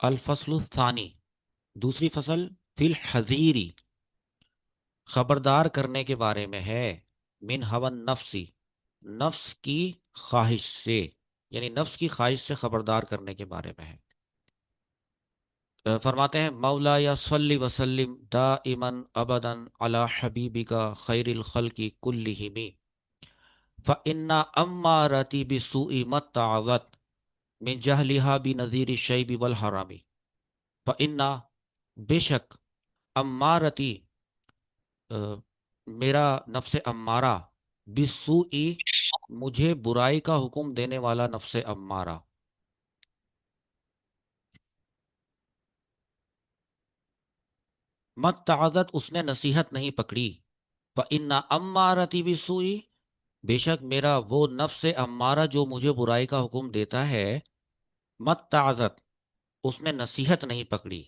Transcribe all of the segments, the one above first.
الفصل الثانی، دوسری فصل، فی الحذیری، خبردار کرنے کے بارے میں ہے، من ہوا نفسی، نفس کی خواہش سے، یعنی نفس کی خواہش سے خبردار کرنے کے بارے میں ہے۔ فرماتے ہیں مولا یا صلی وسلم دائما ابدا علی حبیبک خیر الخلق کلہم فإن امارتی بسوء متعظت من جہلها بنذیر الشیب والحرام، فإن، بے شک، امارتی، میرا نفس امارہ، بالسوء، مجھے برائی کا حکم دینے والا نفس امارہ، متعظت، اس نے نصیحت نہیں پکڑی، فإن امارتی بالسوء، بے شک میرا وہ نفس امارہ جو مجھے برائی کا حکم دیتا ہے، متعظت، اس نے نصیحت نہیں پکڑی،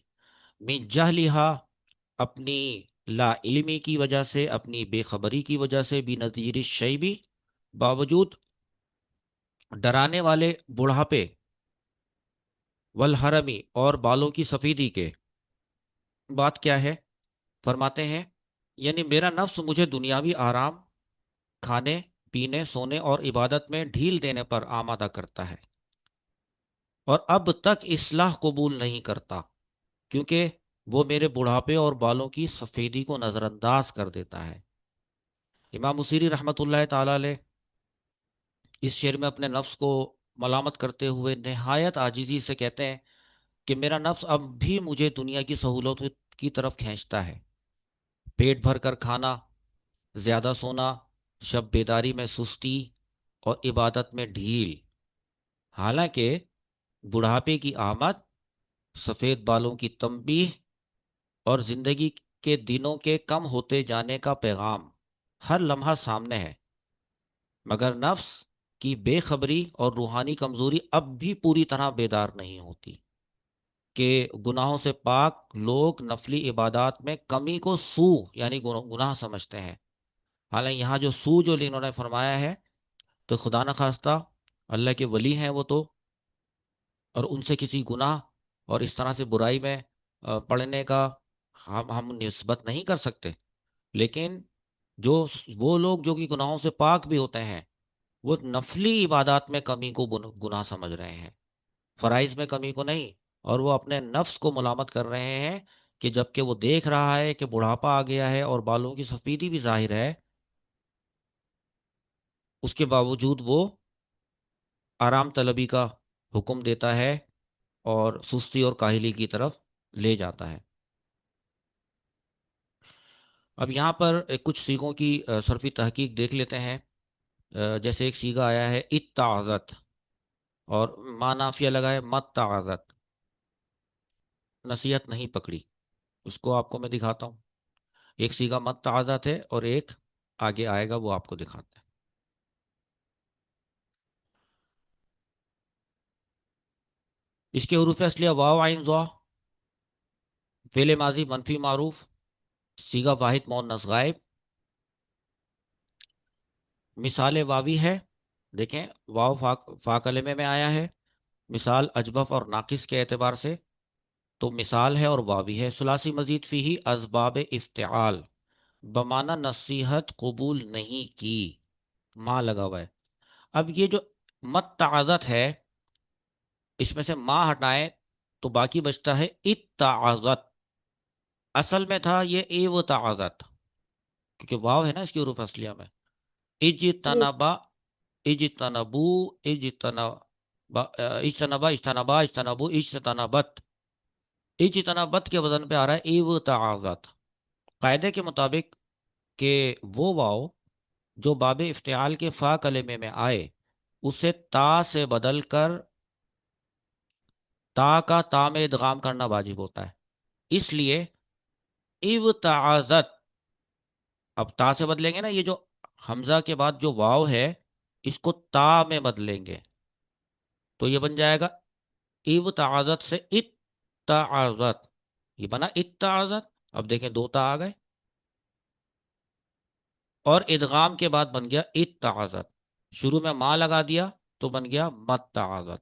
من جہلہا، اپنی لا علمی کی وجہ سے، اپنی بے خبری کی وجہ سے، بنظیر الشیبی، باوجود ڈرانے والے بڑھاپے، والحرمی، اور بالوں کی سفیدی کے۔ بات کیا ہے؟ فرماتے ہیں یعنی میرا نفس مجھے دنیاوی آرام، کھانے پینے سونے اور عبادت میں ڈھیل دینے پر آمادہ کرتا ہے، اور اب تک اصلاح قبول نہیں کرتا، کیونکہ وہ میرے بڑھاپے اور بالوں کی سفیدی کو نظر انداز کر دیتا ہے۔ امام بصیری رحمۃ اللہ تعالی علیہ اس شعر میں اپنے نفس کو ملامت کرتے ہوئے نہایت عاجزی سے کہتے ہیں کہ میرا نفس اب بھی مجھے دنیا کی سہولت کی طرف کھینچتا ہے، پیٹ بھر کر کھانا، زیادہ سونا، شب بیداری میں سستی اور عبادت میں ڈھیل، حالانکہ بڑھاپے کی آمد، سفید بالوں کی تنبیہ اور زندگی کے دنوں کے کم ہوتے جانے کا پیغام ہر لمحہ سامنے ہے، مگر نفس کی بے خبری اور روحانی کمزوری اب بھی پوری طرح بیدار نہیں ہوتی کہ گناہوں سے پاک لوگ نفلی عبادات میں کمی کو سو، یعنی گناہ سمجھتے ہیں، حالانکہ یہاں جو سو جو انہوں نے فرمایا ہے تو خدا نخواستہ اللہ کے ولی ہیں وہ تو، اور ان سے کسی گناہ اور اس طرح سے برائی میں پڑھنے کا ہم نسبت نہیں کر سکتے، لیکن جو وہ لوگ جو کہ گناہوں سے پاک بھی ہوتے ہیں، وہ نفلی عبادات میں کمی کو گناہ سمجھ رہے ہیں، فرائض میں کمی کو نہیں، اور وہ اپنے نفس کو ملامت کر رہے ہیں کہ جبکہ وہ دیکھ رہا ہے کہ بڑھاپا آ گیا ہے اور بالوں کی سفیدی بھی ظاہر ہے، اس کے باوجود وہ آرام طلبی کا حکم دیتا ہے اور سستی اور کاہلی کی طرف لے جاتا ہے۔ اب یہاں پر کچھ سیغوں کی صرفی تحقیق دیکھ لیتے ہیں۔ جیسے ایک سیغہ آیا ہے اتعظت، اور ما نافیہ لگا ہے متعظت، نصیحت نہیں پکڑی، اس کو آپ کو میں دکھاتا ہوں۔ ایک سیغہ متعظت ہے اور ایک آگے آئے گا وہ آپ کو دکھاتا ہے۔ اس کے حروف اصلیہ واو عین ضا، فعل ماضی منفی معروف، سیغہ واحد مؤنث غائب، مثال واوی ہے، دیکھیں واو فا کلمے میں آیا ہے، مثال اجبف اور ناقص کے اعتبار سے تو مثال ہے اور واوی ہے، ثلاثی مزید فیہی اسباب افتعال، بمانہ نصیحت قبول نہیں کی، ماں لگا ہوا ہے۔ اب یہ جو متعظت ہے، اس میں سے ماں ہٹائیں تو باقی بچتا ہے اتعظت، اصل میں تھا یہ ایوتعظت، کیونکہ واو ہے نا اس کی حروف اصلیہ میں، جی اجتنبا، اجتنبو، اجتنبا، اجتنبا، اجتنبا، اجتنبو، اجتنبت، اجتنبت کے وزن پہ آ رہا ہے ایوتعظت۔ قاعدے کے مطابق کہ وہ واو جو باب افتعال کے فا کلمے میں آئے اسے تا سے بدل کر تا کا تا میں ادغام کرنا واجب ہوتا ہے، اس لیے ابتعظت، اب تا سے بدلیں گے نا، یہ جو حمزہ کے بعد جو واو ہے اس کو تا میں بدلیں گے تو یہ بن جائے گا ابتعظت سے اتعظت، یہ بنا اتعظت، اب دیکھیں دو تا آ گئے، اور ادغام کے بعد بن گیا اتعظت، شروع میں ماں لگا دیا تو بن گیا متعظت۔